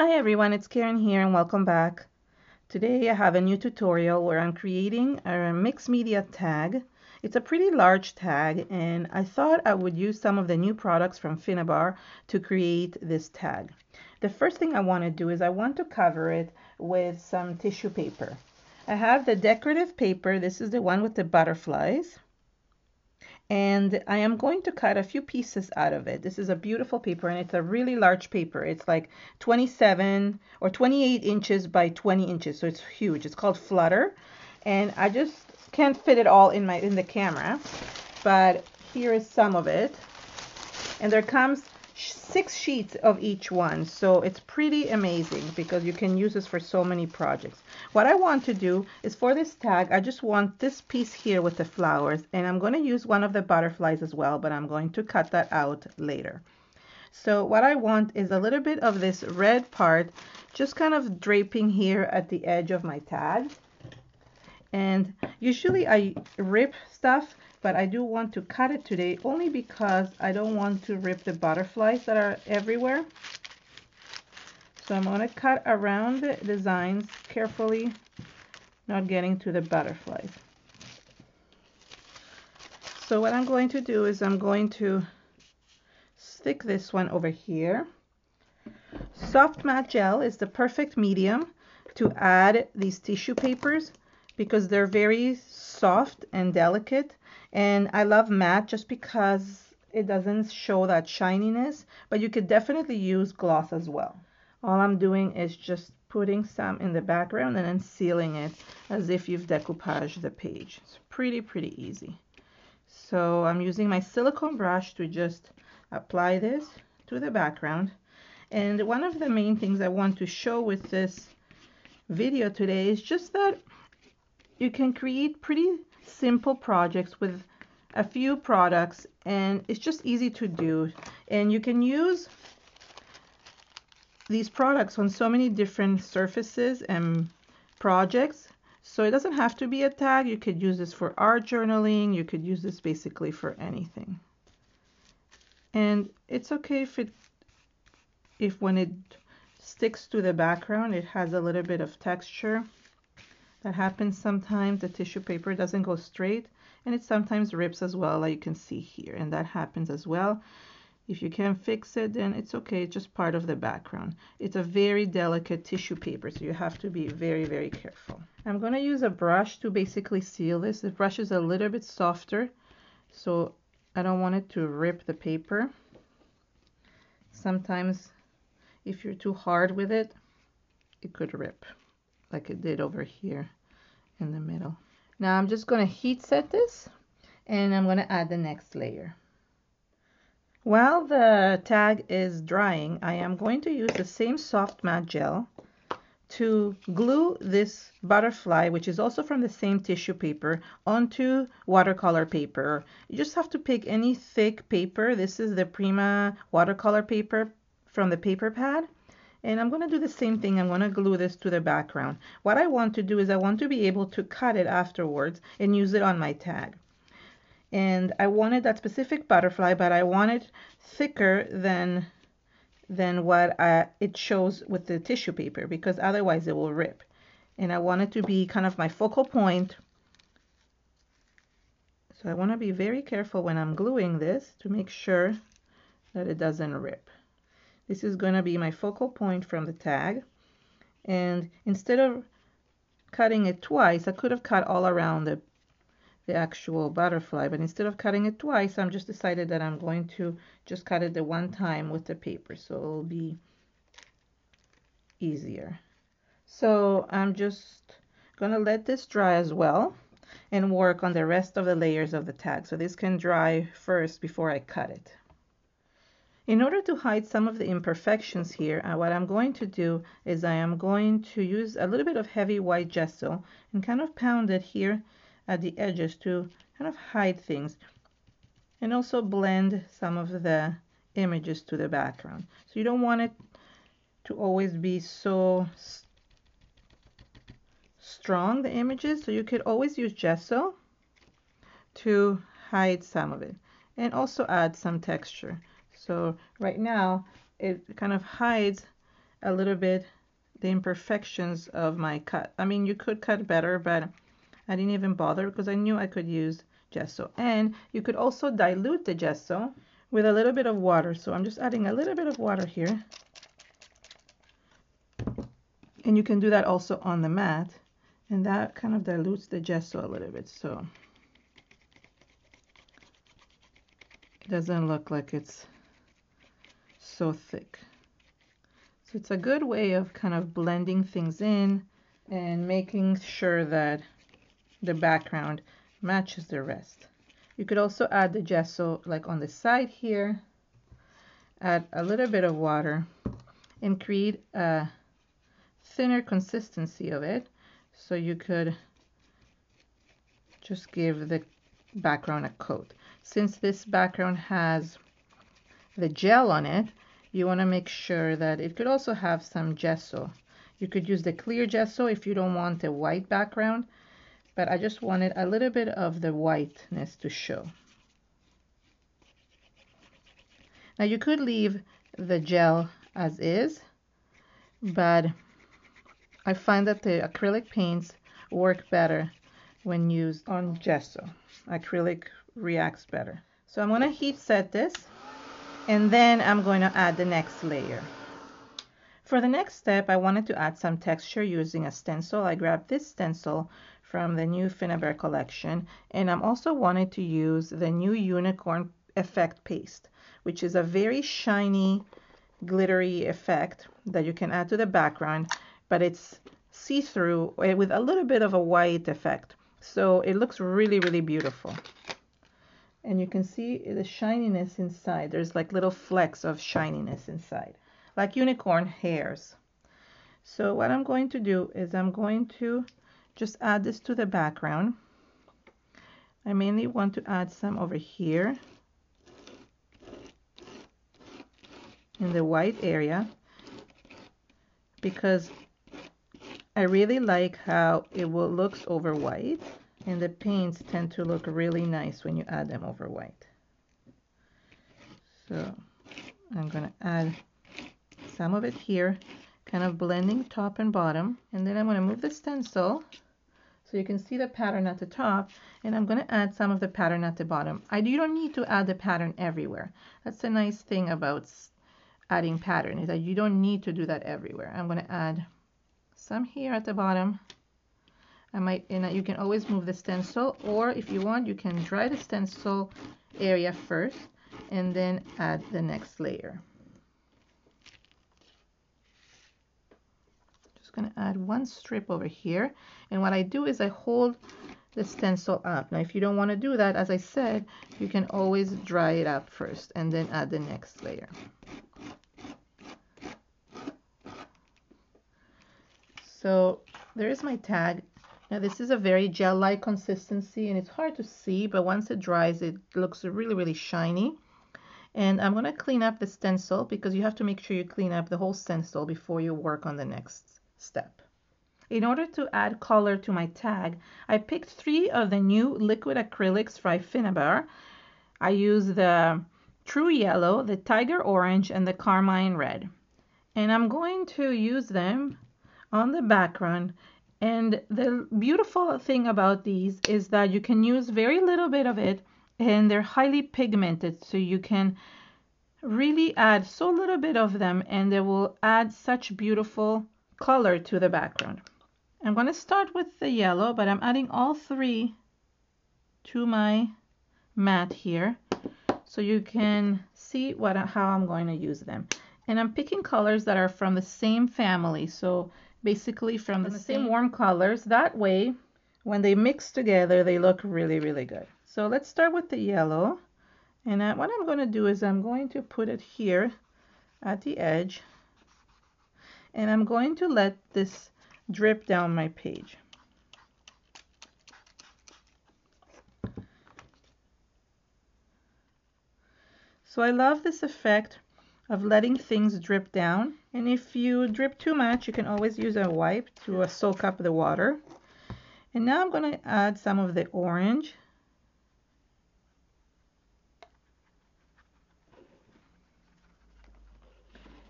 Hi everyone, it's Keren here and welcome back. Today I have a new tutorial where I'm creating a mixed media tag. It's a pretty large tag and I thought I would use some of the new products from Finnabair to create this tag. The first thing I want to do is I want to cover it with some tissue paper. I have the decorative paper. This is the one with the butterflies. And I am going to cut a few pieces out of it. This is a beautiful paper and it's a really large paper. It's like 27 or 28 inches by 20 inches, so it's huge. It's called Flutter, and I just can't fit it all in the camera, but here is some of it. And there comes 6 sheets of each one, so it's pretty amazing because you can use this for so many projects. What I want to do is for this tag, I just want this piece here with the flowers, and I'm going to use one of the butterflies as well, but I'm going to cut that out later. So what I want is a little bit of this red part just kind of draping here at the edge of my tag. And usually I rip stuff, but I do want to cut it today only because I don't want to rip the butterflies that are everywhere. So I'm going to cut around the designs carefully, not getting to the butterflies. So what I'm going to do is I'm going to stick this one over here. Soft matte gel is the perfect medium to add these tissue papers because they're very soft and delicate, and I love matte just because it doesn't show that shininess, but you could definitely use gloss as well. All I'm doing is just putting some in the background and then sealing it as if you've decoupaged the page. It's pretty easy. So I'm using my silicone brush to just apply this to the background. And one of the main things I want to show with this video today is just that you can create pretty simple projects with a few products, and it's just easy to do. And you can use these products on so many different surfaces and projects. So it doesn't have to be a tag. You could use this for art journaling. You could use this basically for anything. And it's okay if when it sticks to the background, it has a little bit of texture. That happens sometimes. The tissue paper doesn't go straight, and it sometimes rips as well, like you can see here, and that happens as well. If you can't fix it, then it's okay. It's just part of the background. It's a very delicate tissue paper, so you have to be very careful. I'm going to use a brush to basically seal this. The brush is a little bit softer, so I don't want it to rip the paper. Sometimes if you're too hard with it, it could rip, like it did over here in the middle. Now I'm just going to heat set this, and I'm going to add the next layer. While the tag is drying, I am going to use the same soft matte gel to glue this butterfly, which is also from the same tissue paper, onto watercolor paper. You just have to pick any thick paper. This is the Prima watercolor paper from the paper pad. And I'm going to do the same thing. I'm going to glue this to the background. What I want to do is I want to be able to cut it afterwards and use it on my tag. And I wanted that specific butterfly, but I want it thicker than what it shows with the tissue paper, because otherwise it will rip. And I want it to be kind of my focal point. So I want to be very careful when I'm gluing this to make sure that it doesn't rip. This is going to be my focal point from the tag. And instead of cutting it twice, I could have cut all around the actual butterfly, but instead of cutting it twice, I'm just decided that I'm going to just cut it the one time with the paper, so it'll be easier. So I'm just going to let this dry as well and work on the rest of the layers of the tag. So this can dry first before I cut it. In order to hide some of the imperfections here, what I'm going to do is I am going to use a little bit of heavy white gesso and kind of pound it here at the edges to kind of hide things, and also blend some of the images to the background. So you don't want it to always be so strong, the images, so you could always use gesso to hide some of it and also add some texture. So right now it kind of hides a little bit the imperfections of my cut. I mean, you could cut better, but I didn't even bother because I knew I could use gesso. And you could also dilute the gesso with a little bit of water. So I'm just adding a little bit of water here. And you can do that also on the mat. And that kind of dilutes the gesso a little bit. So it doesn't look like it's so thick. So it's a good way of kind of blending things in and making sure that the background matches the rest. You could also add the gesso like on the side here, add a little bit of water and create a thinner consistency of it. So you could just give the background a coat. Since this background has the gel on it, you want to make sure that it could also have some gesso. You could use the clear gesso if you don't want a white background, but I just wanted a little bit of the whiteness to show. Now you could leave the gel as is, but I find that the acrylic paints work better when used on gesso. Acrylic reacts better. So I'm going to heat set this, and then I'm going to add the next layer. For the next step, I wanted to add some texture using a stencil. I grabbed this stencil from the new Finnabair collection, and I'm also wanted to use the new unicorn effect paste, which is a very shiny, glittery effect that you can add to the background, but it's see-through with a little bit of a white effect. So it looks really, really beautiful. And you can see the shininess inside. There's like little flecks of shininess inside, like unicorn hairs. So what I'm going to do is I'm going to just add this to the background. I mainly want to add some over here in the white area because I really like how it looks over white, and the paints tend to look really nice when you add them over white. So I'm going to add some of it here, kind of blending top and bottom, and then I'm going to move the stencil so you can see the pattern at the top, and I'm going to add some of the pattern at the bottom. You don't need to add the pattern everywhere. That's the nice thing about adding pattern, is that you don't need to do that everywhere. I'm going to add some here at the bottom. You can always move the stencil, or if you want, you can dry the stencil area first and then add the next layer. Just going to add one strip over here, and what I do is I hold the stencil up. Now if you don't want to do that, as I said, you can always dry it up first and then add the next layer. So there is my tag. Now this is a very gel-like consistency, and it's hard to see, but once it dries, it looks really, really shiny. And I'm going to clean up the stencil because you have to make sure you clean up the whole stencil before you work on the next step. In order to add color to my tag, I picked 3 of the new liquid acrylics by Finnabair. I used the True Yellow, the Tiger Orange, and the Carmine Red. And I'm going to use them on the background. And the beautiful thing about these is that you can use very little bit of it, and they're highly pigmented, so you can really add so little bit of them and they will add such beautiful color to the background. I'm going to start with the yellow, but I'm adding all 3 to my mat here so you can see how I'm going to use them. And I'm picking colors that are from the same family, so basically from the same warm colors. That way, when they mix together, they look really, really good. So let's start with the yellow. And what I'm going to do is I'm going to put it here at the edge. And I'm going to let this drip down my page. So I love this effect of letting things drip down. And if you drip too much, you can always use a wipe to soak up the water. And now I'm going to add some of the orange.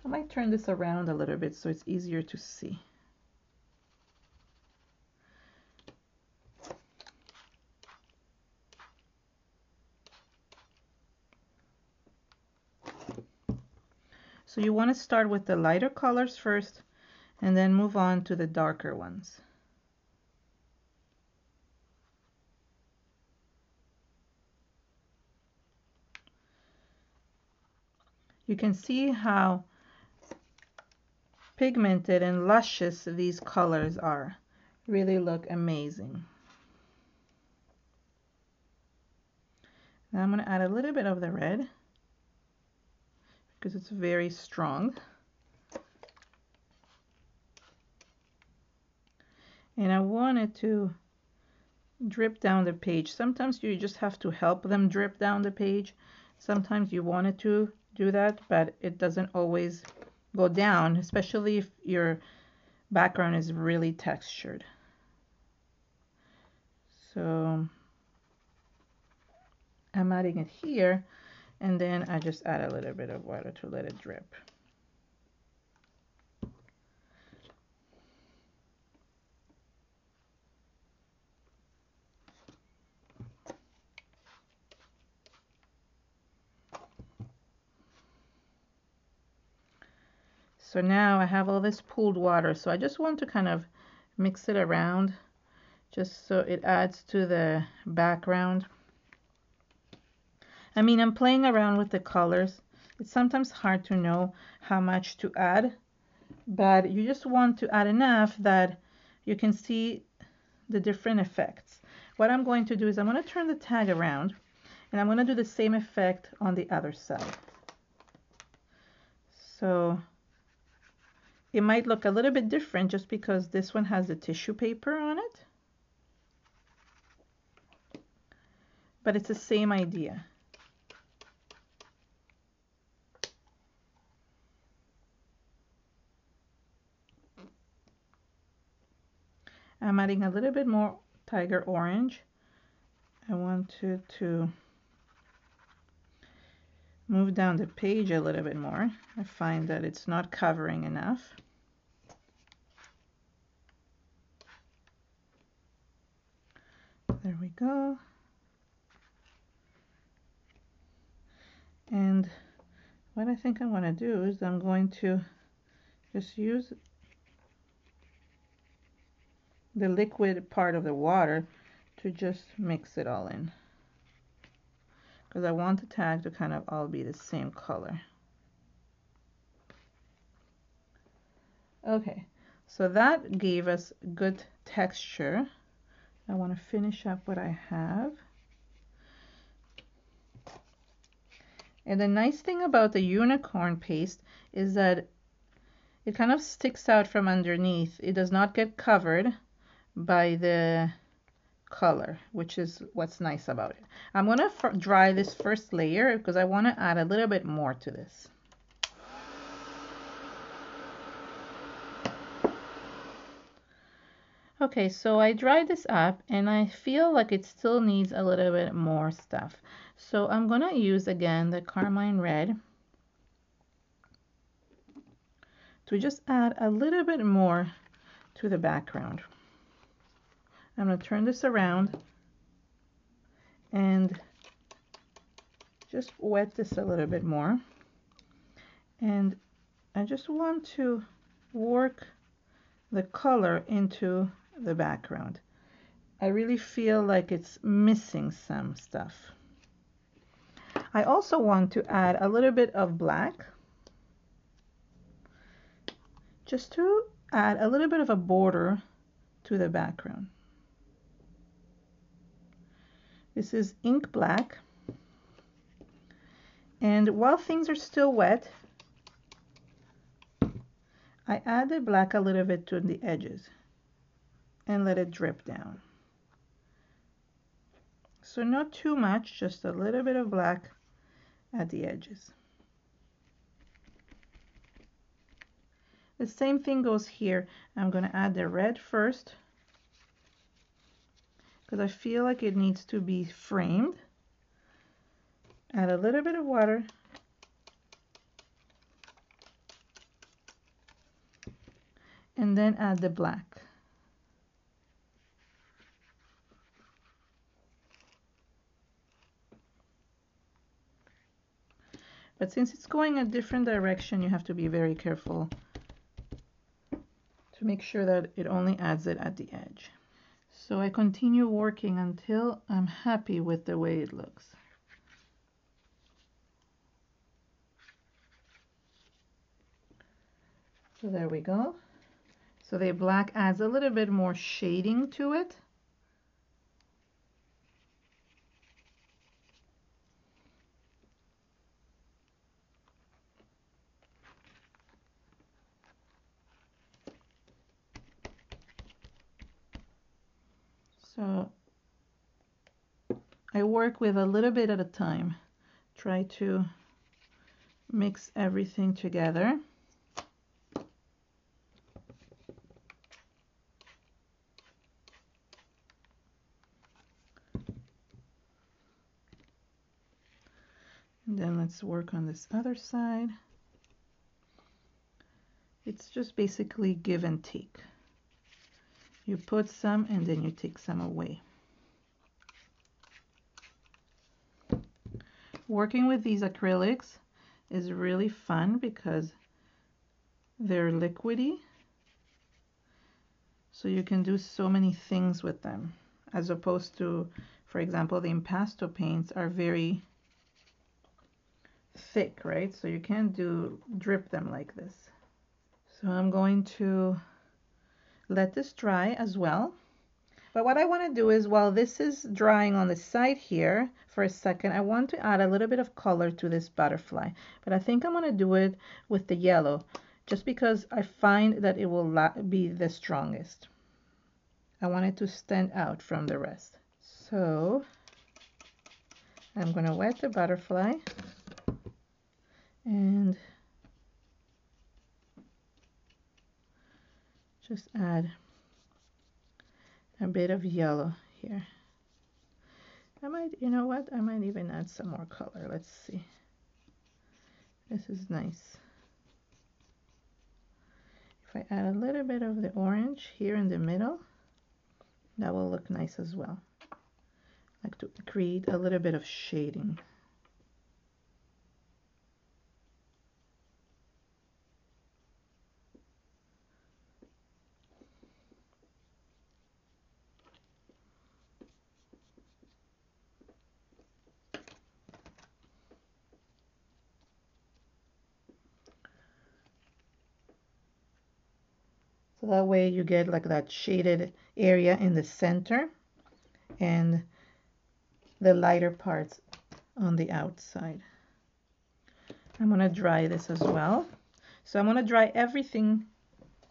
I might turn this around a little bit so it's easier to see. So you want to start with the lighter colors first and then move on to the darker ones. You can see how pigmented and luscious these colors are. Really look amazing. Now I'm going to add a little bit of the red because it's very strong. And I want it to drip down the page. Sometimes you just have to help them drip down the page. Sometimes you want it to do that, but it doesn't always go down, especially if your background is really textured. So I'm adding it here, and then I just add a little bit of water to let it drip. So now I have all this pooled water, so I just want to kind of mix it around just so it adds to the background. I mean, I'm playing around with the colors. It's sometimes hard to know how much to add, but you just want to add enough that you can see the different effects. What I'm going to do is I'm going to turn the tag around, and I'm going to do the same effect on the other side. So it might look a little bit different just because this one has the tissue paper on it, but it's the same idea. I'm adding a little bit more tiger orange. I want to move down the page a little bit more. I find that it's not covering enough. There we go. And what I think I'm going to do is I'm going to just use the liquid part of the water to just mix it all in, because I want the tag to kind of all be the same color. Okay, so that gave us good texture. I want to finish up what I have. And the nice thing about the unicorn paste is that it kind of sticks out from underneath. It does not get covered by the color, which is what's nice about it. I'm going to dry this first layer because I want to add a little bit more to this. Okay, so I dried this up and I feel like it still needs a little bit more stuff. So I'm going to use again the Carmine red to just add a little bit more to the background. I'm going to turn this around and just wet this a little bit more. And I just want to work the color into the background. I really feel like it's missing some stuff. I also want to add a little bit of black just to add a little bit of a border to the background. This is ink black, and while things are still wet, I add the black a little bit to the edges and let it drip down. So not too much, just a little bit of black at the edges. The same thing goes here. I'm going to add the red first because I feel like it needs to be framed. Add a little bit of water. and then add the black. But since it's going a different direction, you have to be very careful to make sure that it only adds it at the edge. So I continue working until I'm happy with the way it looks. So there we go. So the black adds a little bit more shading to it. So I work with a little bit at a time. Try to mix everything together. And then let's work on this other side. It's just basically give and take. You put some and then you take some away. Working with these acrylics is really fun because they're liquidy. So you can do so many things with them, as opposed to, for example, the impasto paints are very thick, right? So you can't drip them like this. So I'm going to let this dry as well. But what I want to do is, while this is drying on the side here for a second, I want to add a little bit of color to this butterfly. But I think I'm going to do it with the yellow, just because I find that it will be the strongest. I want it to stand out from the rest. So I'm going to wet the butterfly and just add a bit of yellow here. I might, you know what, I might even add some more color. Let's see. This is nice. If I add a little bit of the orange here in the middle, that will look nice as well. I like to create a little bit of shading. So that way you get like that shaded area in the center and the lighter parts on the outside. I'm going to dry this as well. So I'm going to dry everything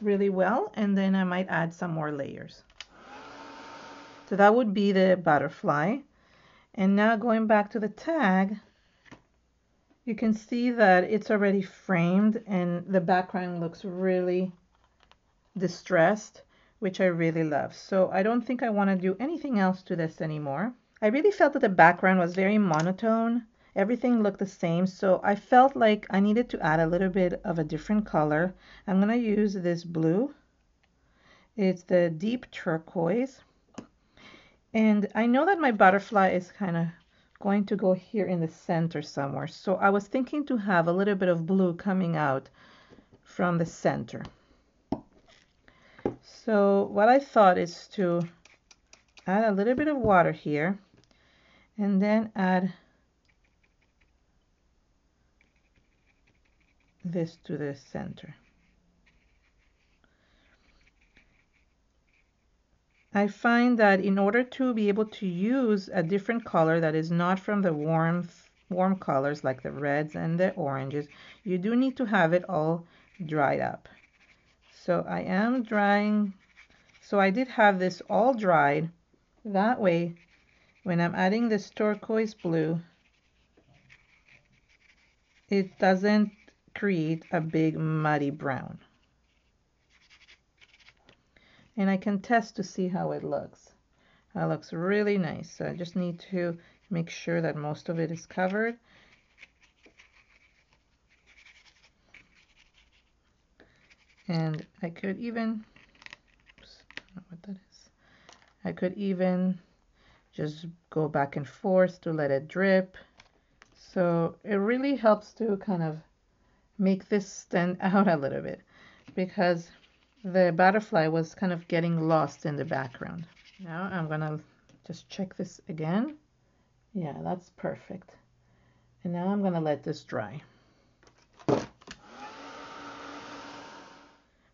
really well, and then I might add some more layers. So that would be the butterfly. And now going back to the tag, you can see that it's already framed and the background looks really distressed, which I really love. So I don't think I want to do anything else to this anymore. I really felt that the background was very monotone. Everything looked the same, so I felt like I needed to add a little bit of a different color. I'm going to use this blue. It's the deep turquoise. And I know that my butterfly is kind of going to go here in the center somewhere. So I was thinking to have a little bit of blue coming out from the center. So what I thought is to add a little bit of water here and then add this to the center. I find that in order to be able to use a different color that is not from the warm colors like the reds and the oranges, you do need to have it all dried up. So I am drying. So I did have this all dried. That way, when I'm adding this turquoise blue, it doesn't create a big muddy brown. And I can test to see how it looks. It looks really nice. So I just need to make sure that most of it is covered. And I could even, oops, I don't know what that is. I could even just go back and forth to let it drip. So it really helps to kind of make this stand out a little bit because the butterfly was kind of getting lost in the background. Now I'm gonna just check this again. Yeah, that's perfect. And now I'm gonna let this dry.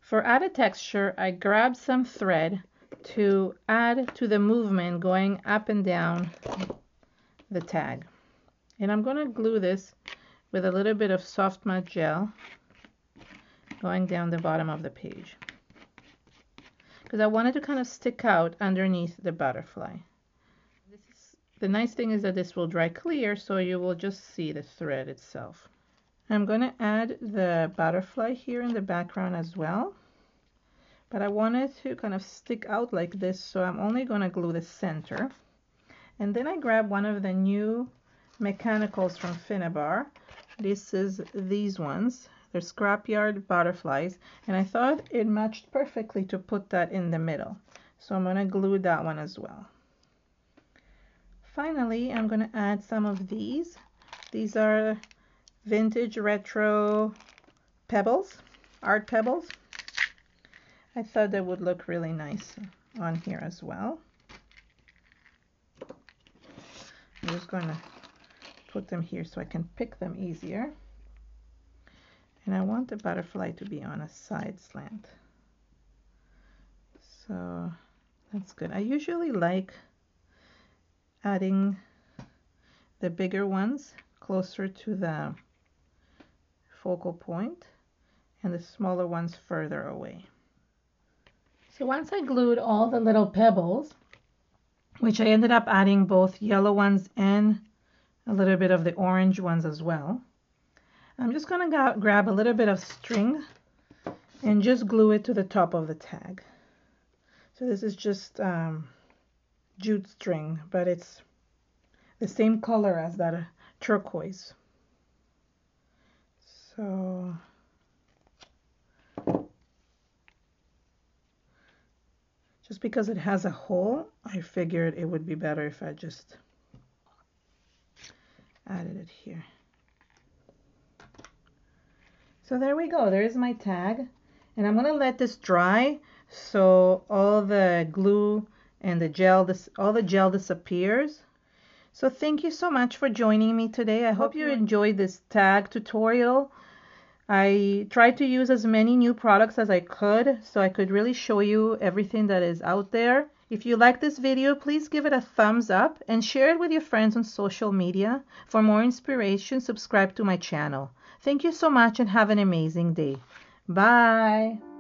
For added texture, I grabbed some thread to add to the movement going up and down the tag. And I'm going to glue this with a little bit of soft matte gel going down the bottom of the page, because I wanted to kind of stick out underneath the butterfly. The nice thing is that this will dry clear, so you will just see the thread itself. I'm going to add the butterfly here in the background as well, but I wanted to kind of stick out like this, so I'm only going to glue the center. And then I grab one of the new mechanicals from Finnabair. This is these ones. They're Scrapyard butterflies, and I thought it matched perfectly to put that in the middle. So I'm going to glue that one as well. Finally, I'm going to add some of these. These are vintage retro pebbles, art pebbles. I thought they would look really nice on here as well. I'm just going to put them here so I can pick them easier. And I want the butterfly to be on a side slant. So that's good. I usually like adding the bigger ones closer to the focal point and the smaller ones further away. So once I glued all the little pebbles, which I ended up adding both yellow ones and a little bit of the orange ones as well, I'm just going to grab a little bit of string and just glue it to the top of the tag. So this is just jute string, but it's the same color as that turquoise. So just because it has a hole, I figured it would be better if I just added it here. So there we go. There's my tag. And I'm going to let this dry so all the glue and the gel, all the gel disappears. So thank you so much for joining me today. I hope you enjoyed this tag tutorial. I tried to use as many new products as I could so I could really show you everything that is out there. If you like this video, please give it a thumbs up and share it with your friends on social media. For more inspiration, subscribe to my channel. Thank you so much and have an amazing day. Bye.